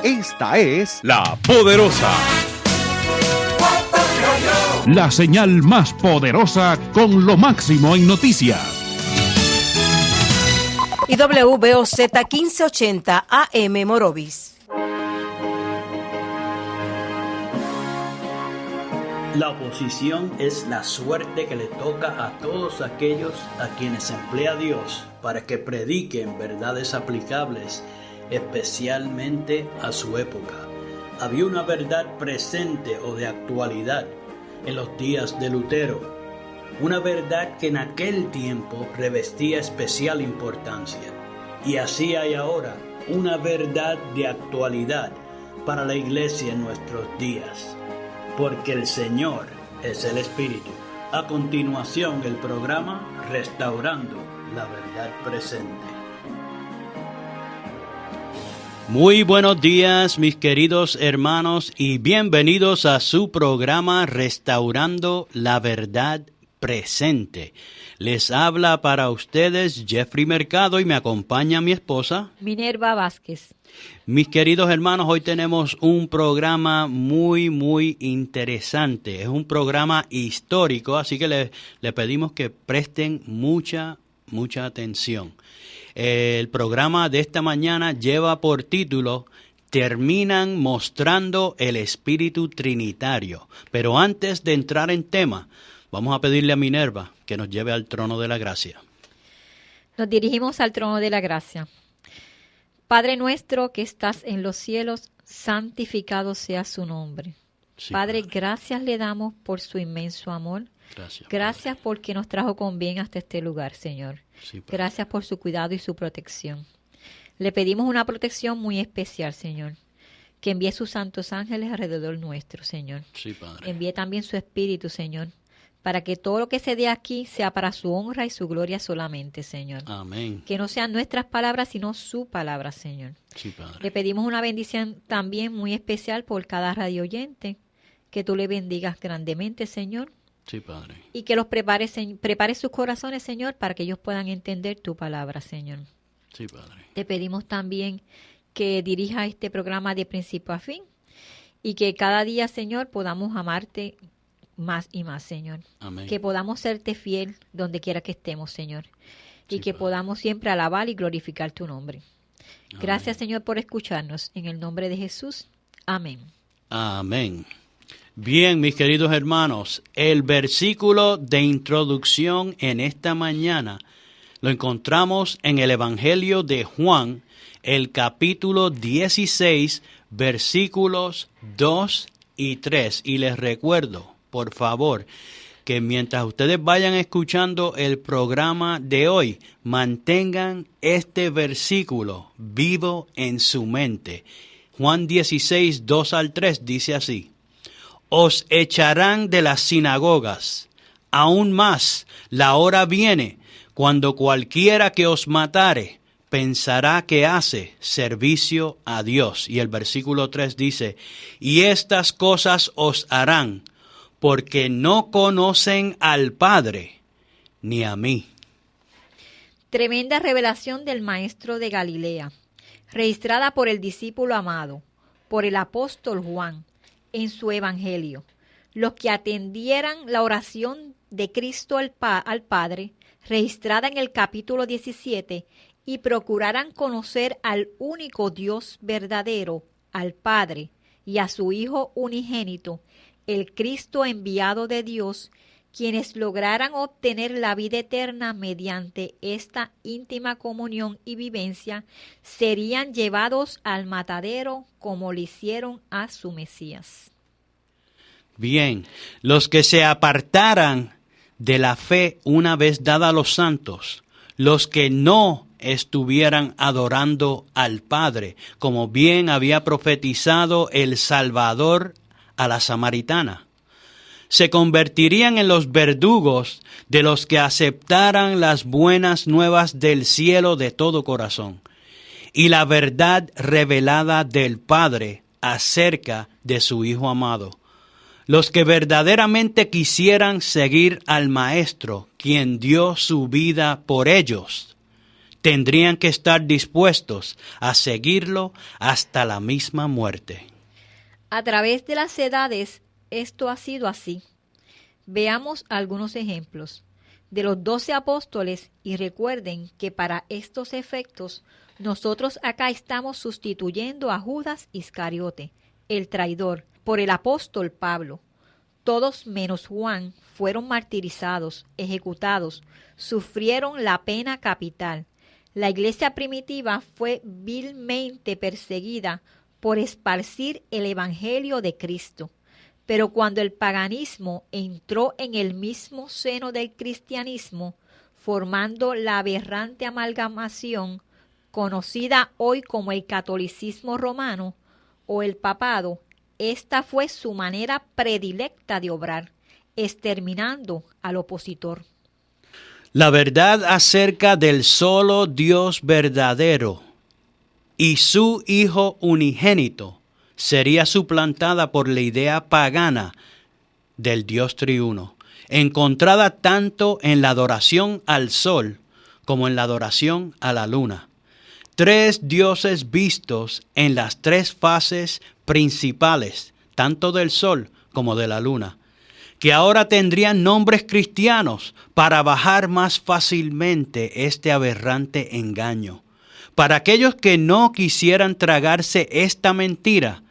Esta es La Poderosa. La señal más poderosa con lo máximo en noticias. Y WBOZ 1580 AM Morovis. La oposición es la suerte que le toca a todos aquellos a quienes emplea Dios para que prediquen verdades aplicables, especialmente a su época. Había una verdad presente o de actualidad en los días de Lutero, una verdad que en aquel tiempo revestía especial importancia. Y así hay ahora una verdad de actualidad para la iglesia en nuestros días. Porque el Señor es el Espíritu. A continuación, el programa Restaurando la Verdad Presente. Muy buenos días, mis queridos hermanos, y bienvenidos a su programa Restaurando la Verdad Presente. Les habla para ustedes Jeffrey Mercado y me acompaña mi esposa Minerva Vázquez. Mis queridos hermanos, hoy tenemos un programa muy interesante. Es un programa histórico, así que le pedimos que presten mucha atención. El programa de esta mañana lleva por título Terminan mostrando el Espíritu Trinitario. Pero antes de entrar en tema, vamos a pedirle a Minerva que nos lleve al trono de la gracia. Nos dirigimos al trono de la gracia. Padre nuestro que estás en los cielos, santificado sea su nombre. Sí, Padre, gracias le damos por su inmenso amor. Gracias porque nos trajo con bien hasta este lugar, Señor. Sí, gracias por su cuidado y su protección. Le pedimos una protección muy especial, Señor. Que envíe sus santos ángeles alrededor nuestro, Señor. Sí, Padre. Envíe también su Espíritu, Señor, para que todo lo que se dé aquí sea para su honra y su gloria solamente, Señor. Amén. Que no sean nuestras palabras, sino su palabra, Señor. Sí, Padre. Le pedimos una bendición también muy especial por cada radio oyente, que tú le bendigas grandemente, Señor. Sí, Padre. Y que los prepare sus corazones, Señor, para que ellos puedan entender tu palabra, Señor. Sí, Padre. Te pedimos también que dirija este programa de principio a fin y que cada día, Señor, podamos amarte más y más, Señor. Amén. Que podamos serte fiel donde quiera que estemos, Señor. Y Sí, que Padre. podamos siempre alabar y glorificar tu nombre. Amén. Gracias, Señor, por escucharnos. En el nombre de Jesús. Amén. Amén. Bien, mis queridos hermanos, el versículo de introducción en esta mañana lo encontramos en el Evangelio de Juan, el capítulo 16, versículos 2 y 3. Y les recuerdo, por favor, que mientras ustedes vayan escuchando el programa de hoy, mantengan este versículo vivo en su mente. Juan 16, 2 al 3 dice así: Os echarán de las sinagogas, aún más, la hora viene, cuando cualquiera que os matare, pensará que hace servicio a Dios. Y el versículo 3 dice: Y estas cosas os harán, porque no conocen al Padre, ni a mí. Tremenda revelación del Maestro de Galilea, registrada por el discípulo amado, por el apóstol Juan, en su Evangelio. Los que atendieran la oración de Cristo al Padre, registrada en el capítulo 17, y procuraran conocer al único Dios verdadero, al Padre, y a su Hijo unigénito, el Cristo enviado de Dios, quienes lograran obtener la vida eterna mediante esta íntima comunión y vivencia, serían llevados al matadero como le hicieron a su Mesías. Bien, los que se apartaran de la fe una vez dada a los santos, los que no estuvieran adorando al Padre, como bien había profetizado el Salvador a la samaritana, se convertirían en los verdugos de los que aceptaran las buenas nuevas del cielo de todo corazón y la verdad revelada del Padre acerca de su Hijo amado. Los que verdaderamente quisieran seguir al Maestro, quien dio su vida por ellos, tendrían que estar dispuestos a seguirlo hasta la misma muerte. A través de las edades, esto ha sido así. Veamos algunos ejemplos de los 12 apóstoles y recuerden que para estos efectos nosotros acá estamos sustituyendo a Judas Iscariote, el traidor, por el apóstol Pablo. Todos menos Juan fueron martirizados, ejecutados, sufrieron la pena capital. La iglesia primitiva fue vilmente perseguida por esparcir el evangelio de Cristo. Pero cuando el paganismo entró en el mismo seno del cristianismo, formando la aberrante amalgamación conocida hoy como el catolicismo romano o el papado, esta fue su manera predilecta de obrar, exterminando al opositor. La verdad acerca del solo Dios verdadero y su Hijo unigénito sería suplantada por la idea pagana del Dios triuno, encontrada tanto en la adoración al sol como en la adoración a la luna. Tres dioses vistos en las tres fases principales, tanto del sol como de la luna, que ahora tendrían nombres cristianos para bajar más fácilmente este aberrante engaño. Para aquellos que no quisieran tragarse esta mentira,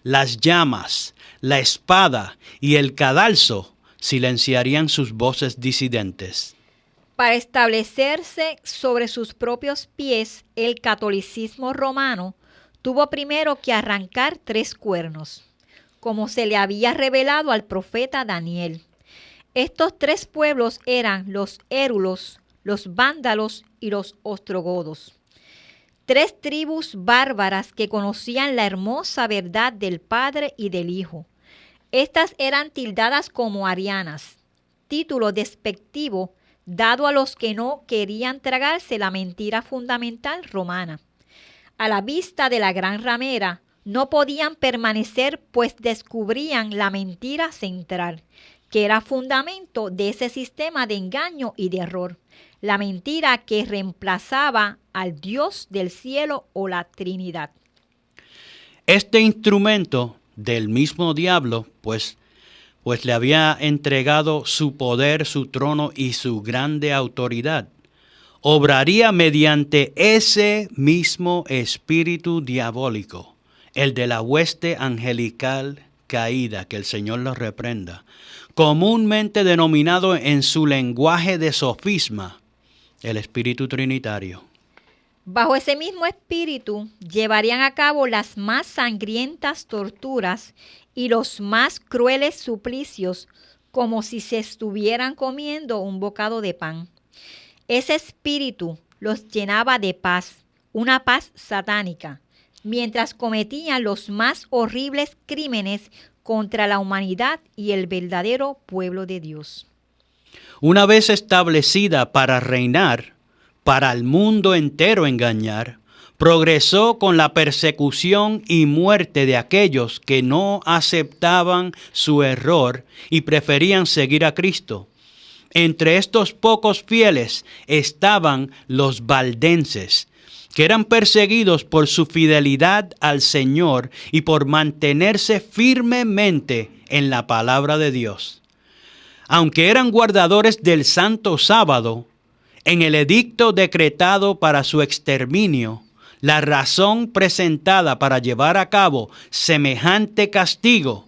las llamas, la espada y el cadalso silenciarían sus voces disidentes. Para establecerse sobre sus propios pies, el catolicismo romano tuvo primero que arrancar 3 cuernos, como se le había revelado al profeta Daniel. Estos 3 pueblos eran los érulos, los vándalos y los ostrogodos. 3 tribus bárbaras que conocían la hermosa verdad del Padre y del Hijo. Estas eran tildadas como arianas, título despectivo dado a los que no querían tragarse la mentira fundamental romana. A la vista de la gran ramera, no podían permanecer, pues descubrían la mentira central, que era fundamento de ese sistema de engaño y de error. La mentira que reemplazaba al Dios del cielo o la Trinidad. Este instrumento del mismo diablo, pues le había entregado su poder, su trono y su grande autoridad, obraría mediante ese mismo espíritu diabólico, el de la hueste angelical caída, que el Señor los reprenda, comúnmente denominado en su lenguaje de sofisma, el espíritu trinitario. Bajo ese mismo espíritu llevarían a cabo las más sangrientas torturas y los más crueles suplicios, como si se estuvieran comiendo un bocado de pan. Ese espíritu los llenaba de paz, una paz satánica, mientras cometían los más horribles crímenes contra la humanidad y el verdadero pueblo de Dios. Una vez establecida para reinar, para el mundo entero engañar, progresó con la persecución y muerte de aquellos que no aceptaban su error y preferían seguir a Cristo. Entre estos pocos fieles estaban los valdenses, que eran perseguidos por su fidelidad al Señor y por mantenerse firmemente en la palabra de Dios. Aunque eran guardadores del Santo Sábado, en el edicto decretado para su exterminio, la razón presentada para llevar a cabo semejante castigo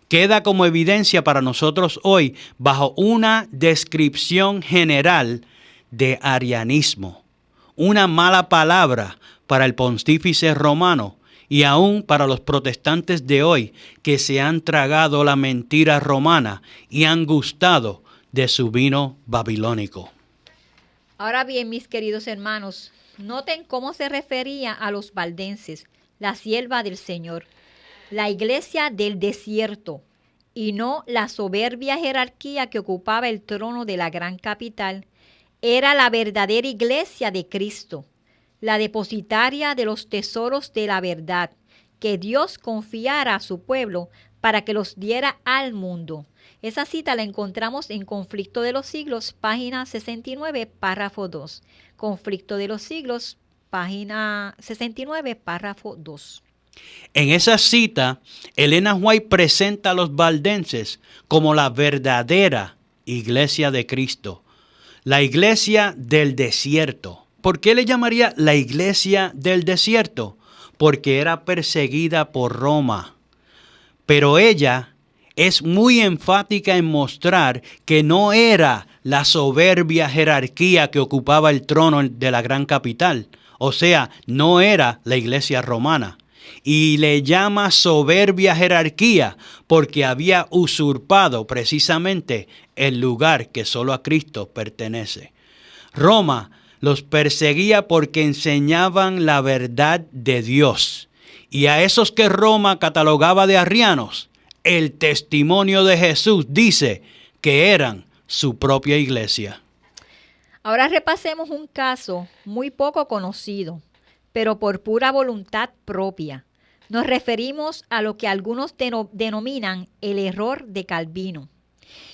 queda como evidencia para nosotros hoy bajo una descripción general de arianismo, una mala palabra para el pontífice romano y aún para los protestantes de hoy que se han tragado la mentira romana y han gustado de su vino babilónico. Ahora bien, mis queridos hermanos, noten cómo se refería a los valdenses, la sierva del Señor, la iglesia del desierto, y no la soberbia jerarquía que ocupaba el trono de la gran capital. Era la verdadera iglesia de Cristo, la depositaria de los tesoros de la verdad, que Dios confiara a su pueblo para que los diera al mundo. Esa cita la encontramos en Conflicto de los Siglos, página 69, párrafo 2. Conflicto de los Siglos, página 69, párrafo 2. En esa cita, Elena White presenta a los valdenses como la verdadera iglesia de Cristo, la iglesia del desierto. ¿Por qué le llamaría la iglesia del desierto? Porque era perseguida por Roma. Pero ella es muy enfática en mostrar que no era la soberbia jerarquía que ocupaba el trono de la gran capital. O sea, no era la iglesia romana. Y le llama soberbia jerarquía porque había usurpado precisamente el lugar que solo a Cristo pertenece. Roma los perseguía porque enseñaban la verdad de Dios. Y a esos que Roma catalogaba de arrianos, el testimonio de Jesús dice que eran su propia iglesia. Ahora repasemos un caso muy poco conocido, pero por pura voluntad propia. Nos referimos a lo que algunos denominan el error de Calvino.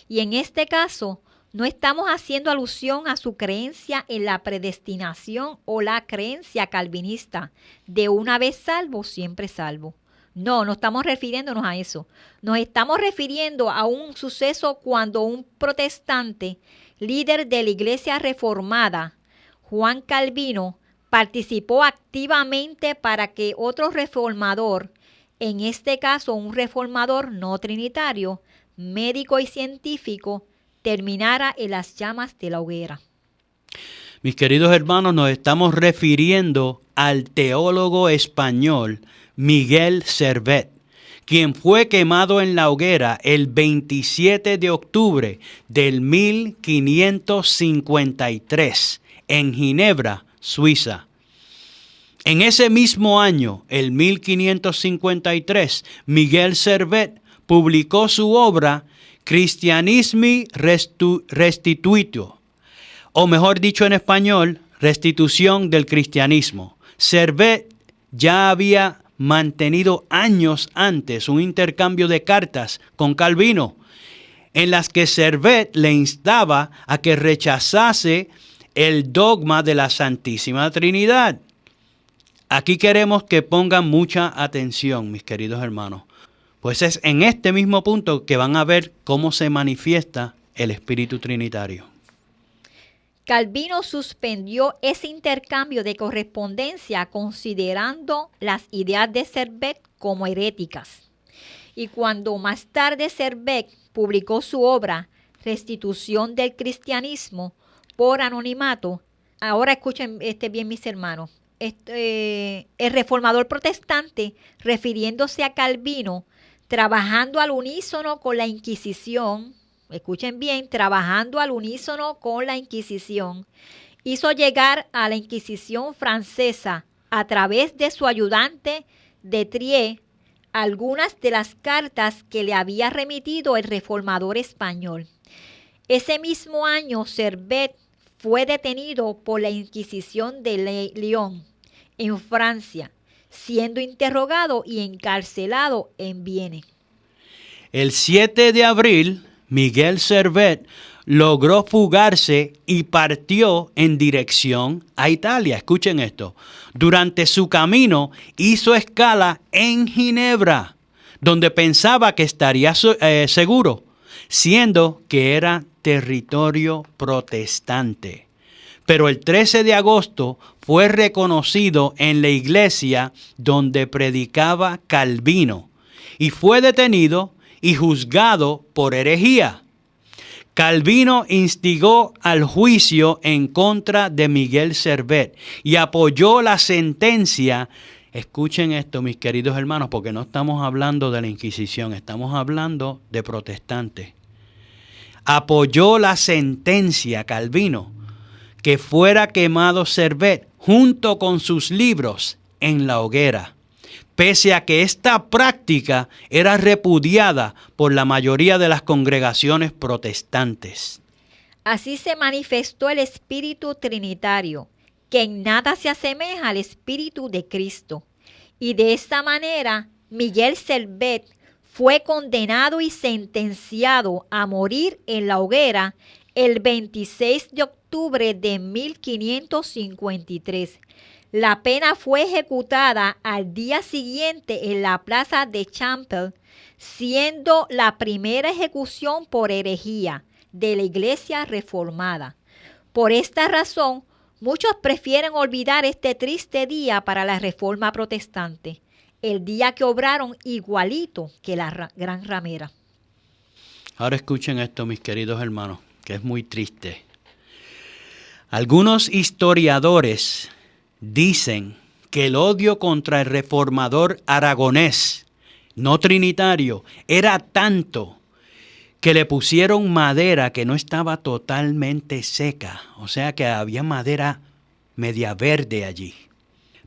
Y en este caso, no estamos haciendo alusión a su creencia en la predestinación o la creencia calvinista de una vez salvo, siempre salvo. No estamos refiriéndonos a eso. Nos estamos refiriendo a un suceso cuando un protestante, líder de la Iglesia Reformada, Juan Calvino, participó activamente para que otro reformador, en este caso un reformador no trinitario, médico y científico, terminara en las llamas de la hoguera. Mis queridos hermanos, nos estamos refiriendo al teólogo español Miguel Servet, quien fue quemado en la hoguera el 27 de octubre del 1553 en Ginebra, Suiza. En ese mismo año, el 1553, Miguel Servet publicó su obra Christianismi Restitutio, o mejor dicho en español, Restitución del Cristianismo. Servet ya había mantenido años antes un intercambio de cartas con Calvino, en las que Servet le instaba a que rechazase el dogma de la Santísima Trinidad. Aquí queremos que pongan mucha atención, mis queridos hermanos, pues es en este mismo punto que van a ver cómo se manifiesta el Espíritu Trinitario. Calvino suspendió ese intercambio de correspondencia considerando las ideas de Servet como heréticas. Y cuando más tarde Servet publicó su obra Restitución del Cristianismo por anonimato, ahora escuchen bien mis hermanos, el reformador protestante, refiriéndose a Calvino, trabajando al unísono con la Inquisición, escuchen bien, trabajando al unísono con la Inquisición, hizo llegar a la Inquisición francesa, a través de su ayudante de Trier, algunas de las cartas que le había remitido el reformador español. Ese mismo año, Servet fue detenido por la Inquisición de Lyon, en Francia, siendo interrogado y encarcelado en Viena. El 7 de abril, Miguel Servet logró fugarse y partió en dirección a Italia. Escuchen esto. Durante su camino hizo escala en Ginebra, donde pensaba que estaría seguro, siendo que era territorio protestante. Pero el 13 de agosto fue reconocido en la iglesia donde predicaba Calvino y fue detenido y juzgado por herejía. Calvino instigó al juicio en contra de Miguel Servet y apoyó la sentencia. Escuchen esto, mis queridos hermanos, porque no estamos hablando de la Inquisición, estamos hablando de protestantes. Apoyó la sentencia, Calvino, que fuera quemado Servet junto con sus libros en la hoguera, pese a que esta práctica era repudiada por la mayoría de las congregaciones protestantes. Así se manifestó el Espíritu Trinitario, que en nada se asemeja al Espíritu de Cristo. Y de esta manera, Miguel Servet fue condenado y sentenciado a morir en la hoguera el 26 de octubre de 1553. La pena fue ejecutada al día siguiente en la plaza de Champel, siendo la primera ejecución por herejía de la Iglesia Reformada. Por esta razón, muchos prefieren olvidar este triste día para la Reforma Protestante, el día que obraron igualito que la gran ramera. Ahora escuchen esto, mis queridos hermanos, que es muy triste. Algunos historiadores dicen que el odio contra el reformador aragonés, no trinitario, era tanto que le pusieron madera que no estaba totalmente seca, o sea que había madera media verde allí,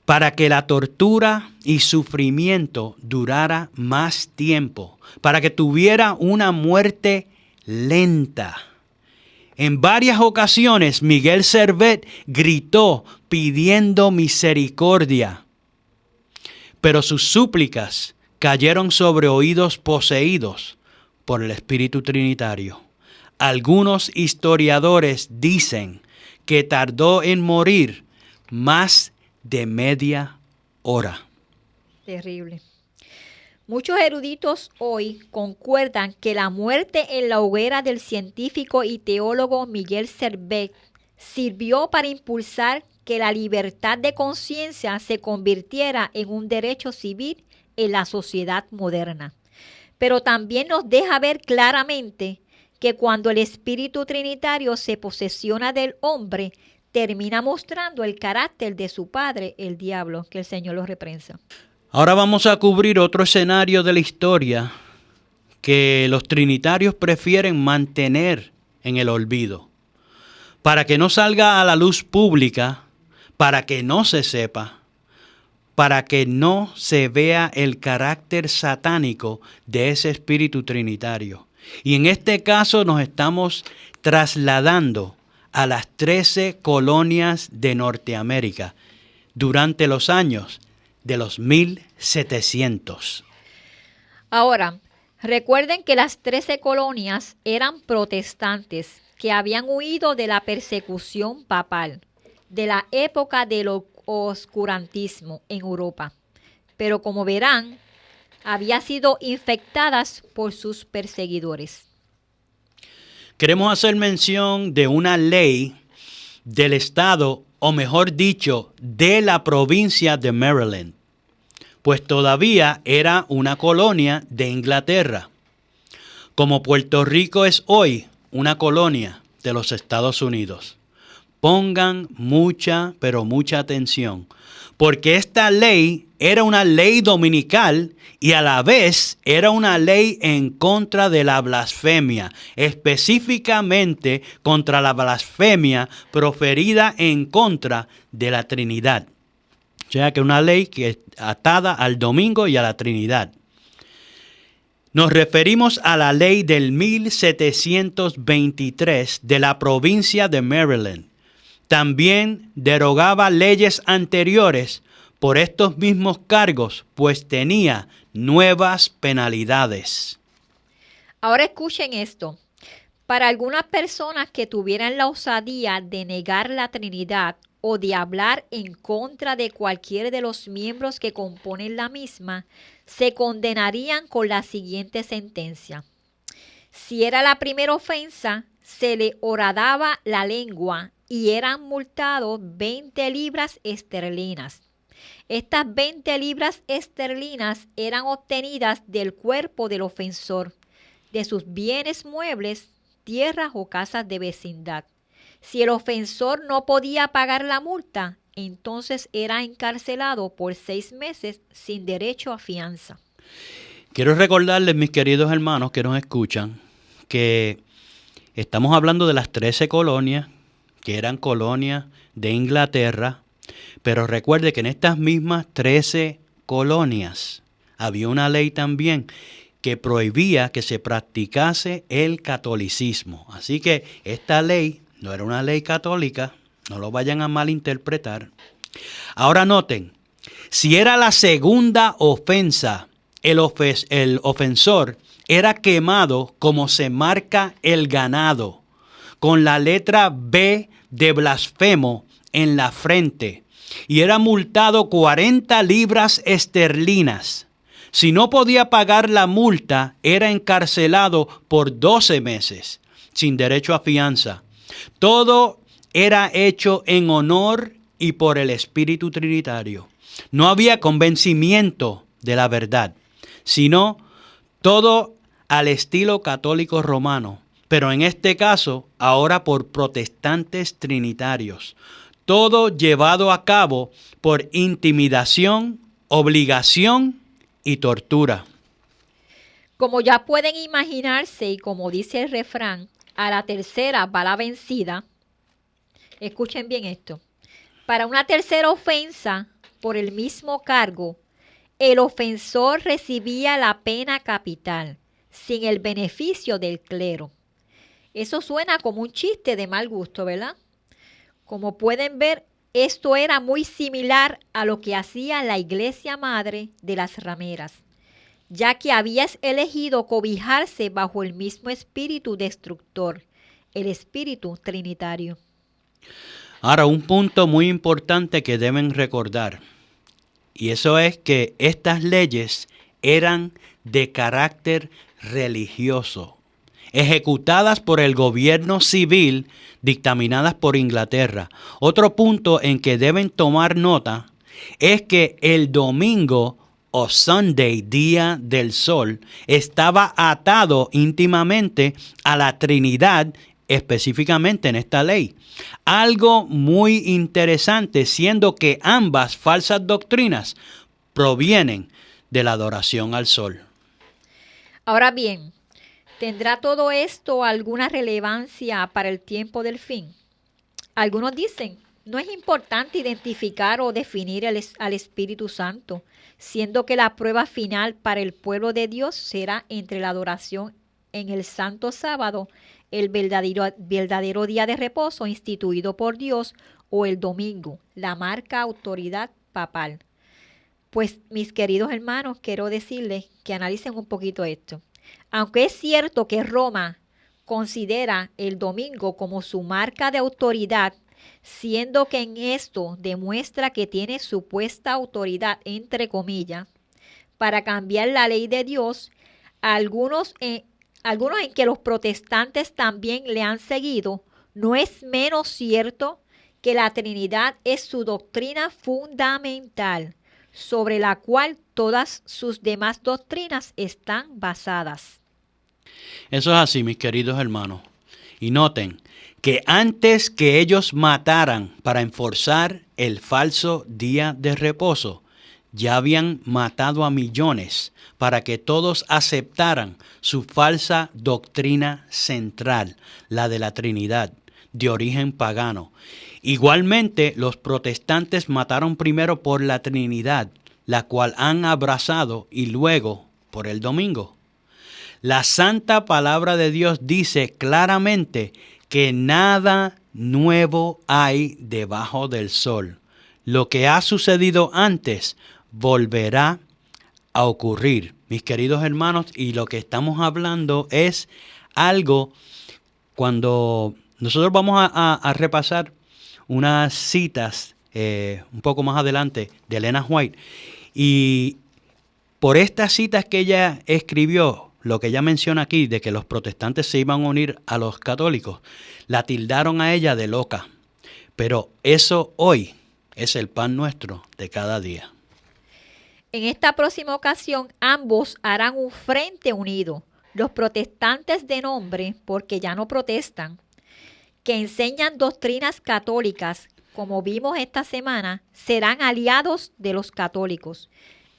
para que la tortura y sufrimiento durara más tiempo, para que tuviera una muerte lenta. En varias ocasiones Miguel Servet gritó pidiendo misericordia, pero sus súplicas cayeron sobre oídos poseídos por el Espíritu Trinitario. Algunos historiadores dicen que tardó en morir más de media hora. Terrible. Muchos eruditos hoy concuerdan que la muerte en la hoguera del científico y teólogo Miguel Servet sirvió para impulsar que la libertad de conciencia se convirtiera en un derecho civil en la sociedad moderna. Pero también nos deja ver claramente que cuando el Espíritu Trinitario se posesiona del hombre, termina mostrando el carácter de su padre, el diablo, que el Señor lo reprenda. Ahora vamos a cubrir otro escenario de la historia que los trinitarios prefieren mantener en el olvido, para que no salga a la luz pública, para que no se sepa, para que no se vea el carácter satánico de ese espíritu trinitario. Y en este caso nos estamos trasladando a las 13 colonias de Norteamérica durante los años de los 1700. Ahora, recuerden que las 13 colonias eran protestantes que habían huido de la persecución papal, de la época del oscurantismo en Europa. Pero como verán, habían sido infectadas por sus perseguidores. Queremos hacer mención de una ley del estado, o mejor dicho, de la provincia de Maryland, pues todavía era una colonia de Inglaterra, como Puerto Rico es hoy una colonia de los Estados Unidos. Pongan mucha, pero mucha atención, porque esta ley era una ley dominical y a la vez era una ley en contra de la blasfemia, específicamente contra la blasfemia proferida en contra de la Trinidad. O sea que una ley que es atada al domingo y a la Trinidad. Nos referimos a la ley del 1723 de la provincia de Maryland. También derogaba leyes anteriores por estos mismos cargos, pues tenía nuevas penalidades. Ahora escuchen esto. Para algunas personas que tuvieran la osadía de negar la Trinidad o de hablar en contra de cualquiera de los miembros que componen la misma, se condenarían con la siguiente sentencia. Si era la primera ofensa, se le horadaba la lengua y eran multados 20 libras esterlinas. Estas 20 libras esterlinas eran obtenidas del cuerpo del ofensor, de sus bienes muebles, tierras o casas de vecindad. Si el ofensor no podía pagar la multa, entonces era encarcelado por 6 meses sin derecho a fianza. Quiero recordarles, mis queridos hermanos que nos escuchan, que estamos hablando de las 13 colonias, que eran colonias de Inglaterra, pero recuerde que en estas mismas 13 colonias había una ley también que prohibía que se practicase el catolicismo. Así que esta ley no era una ley católica, no lo vayan a malinterpretar. Ahora noten, si era la segunda ofensa, el ofensor era quemado como se marca el ganado, con la letra B de blasfemo en la frente, y era multado 40 libras esterlinas. Si no podía pagar la multa, era encarcelado por 12 meses, sin derecho a fianza. Todo era hecho en honor y por el Espíritu Trinitario. No había convencimiento de la verdad, sino todo al estilo católico romano, pero en este caso, ahora por protestantes trinitarios. Todo llevado a cabo por intimidación, obligación y tortura. Como ya pueden imaginarse y como dice el refrán, a la tercera va la vencida. Escuchen bien esto. Para una tercera ofensa por el mismo cargo, el ofensor recibía la pena capital, sin el beneficio del clero. Eso suena como un chiste de mal gusto, ¿verdad? Como pueden ver, esto era muy similar a lo que hacía la Iglesia Madre de las Rameras, ya que había elegido cobijarse bajo el mismo espíritu destructor, el espíritu trinitario. Ahora, un punto muy importante que deben recordar, y eso es que estas leyes eran de carácter religioso, ejecutadas por el gobierno civil, dictaminadas por Inglaterra. Otro punto en que deben tomar nota es que el domingo o Sunday, día del sol, estaba atado íntimamente a la Trinidad, específicamente en esta ley. Algo muy interesante, siendo que ambas falsas doctrinas provienen de la adoración al sol. Ahora bien, ¿tendrá todo esto alguna relevancia para el tiempo del fin? Algunos dicen, no es importante identificar o definir al Espíritu Santo, siendo que la prueba final para el pueblo de Dios será entre la adoración en el Santo Sábado, el verdadero día de reposo instituido por Dios, o el domingo, la marca autoridad papal. Pues, mis queridos hermanos, quiero decirles que analicen un poquito esto. Aunque es cierto que Roma considera el domingo como su marca de autoridad, siendo que en esto demuestra que tiene supuesta autoridad, entre comillas, para cambiar la ley de Dios, algunos en que los protestantes también le han seguido, no es menos cierto que la Trinidad es su doctrina fundamental, sobre la cual todas sus demás doctrinas están basadas. Eso es así, mis queridos hermanos. Y noten que antes que ellos mataran para enforzar el falso día de reposo, ya habían matado a millones para que todos aceptaran su falsa doctrina central, la de la Trinidad, de origen pagano. Igualmente, los protestantes mataron primero por la Trinidad, la cual han abrazado, y luego por el domingo. La santa palabra de Dios dice claramente que nada nuevo hay debajo del sol. Lo que ha sucedido antes volverá a ocurrir, mis queridos hermanos, y lo que estamos hablando es algo cuando nosotros vamos a repasar unas citas un poco más adelante de Elena White, y por estas citas que ella escribió, lo que ella menciona aquí de que los protestantes se iban a unir a los católicos, la tildaron a ella de loca, pero eso hoy es el pan nuestro de cada día. En esta próxima ocasión, ambos harán un frente unido. Los protestantes de nombre, porque ya no protestan, que enseñan doctrinas católicas, como vimos esta semana, serán aliados de los católicos.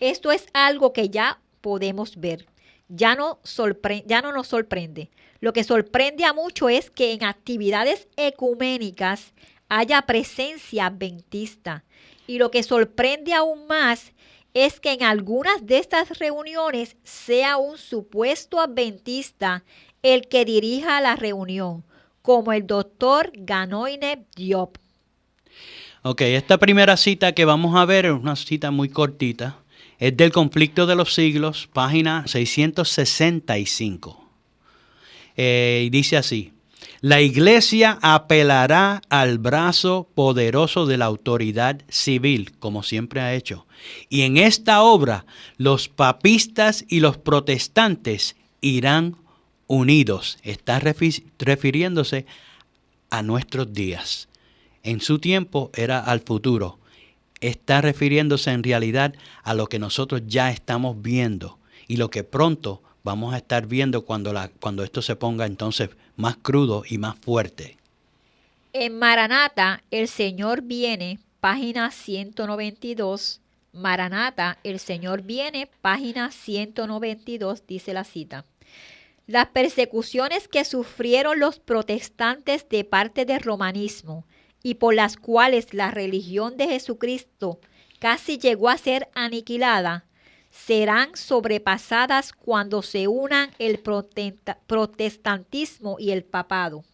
Esto es algo que ya podemos ver. Ya no nos sorprende. Lo que sorprende a muchos es que en actividades ecuménicas haya presencia adventista. Y lo que sorprende aún más es que en algunas de estas reuniones sea un supuesto adventista el que dirija la reunión, como el doctor Ganoine Diop. Ok, esta primera cita que vamos a ver es una cita muy cortita. Es del Conflicto de los Siglos, página 665. Y dice así: la Iglesia apelará al brazo poderoso de la autoridad civil, como siempre ha hecho. Y en esta obra, los papistas y los protestantes irán unidos. Está refiriéndose a nuestros días. En su tiempo era al futuro. Está refiriéndose en realidad a lo que nosotros ya estamos viendo y lo que pronto vamos a estar viendo cuando esto se ponga entonces más crudo y más fuerte. En Maranata, el Señor viene, página 192. Maranata, el Señor viene, página 192, dice la cita. Las persecuciones que sufrieron los protestantes de parte del romanismo y por las cuales la religión de Jesucristo casi llegó a ser aniquilada, serán sobrepasadas cuando se unan el protestantismo y el papado.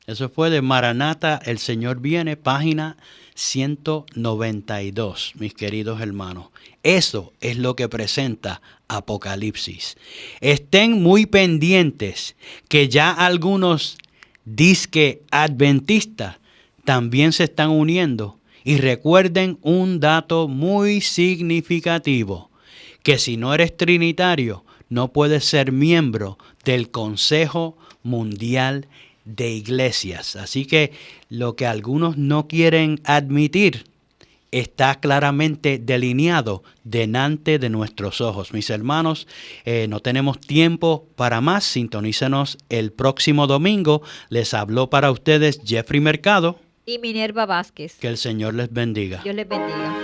Eso fue de Maranata, el Señor viene, página 192, mis queridos hermanos. Eso es lo que presenta Apocalipsis. Estén muy pendientes que ya algunos disque adventistas también se están uniendo. Y recuerden un dato muy significativo, que si no eres trinitario, no puedes ser miembro del Consejo Mundial de Iglesias. Así que lo que algunos no quieren admitir está claramente delineado delante de nuestros ojos. Mis hermanos, no tenemos tiempo para más. Sintonízanos el próximo domingo. Les habló para ustedes Jeffrey Mercado y Minerva Vázquez. Que el Señor les bendiga. Dios les bendiga.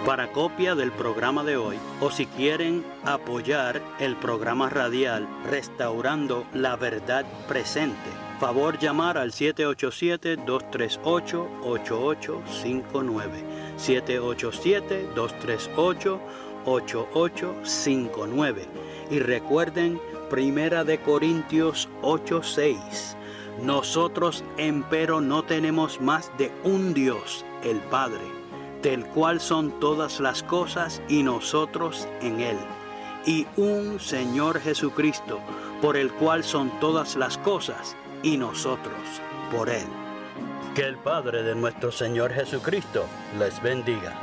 Para copia del programa de hoy, o si quieren apoyar el programa radial Restaurando la Verdad Presente, favor llamar al 787-238-8859. 787-238-8859. Y recuerden, 1 Corintios 8:6. Nosotros, empero, no tenemos más de un Dios, el Padre, del cual son todas las cosas y nosotros en Él, y un Señor Jesucristo, por el cual son todas las cosas y nosotros por Él. Que el Padre de nuestro Señor Jesucristo les bendiga.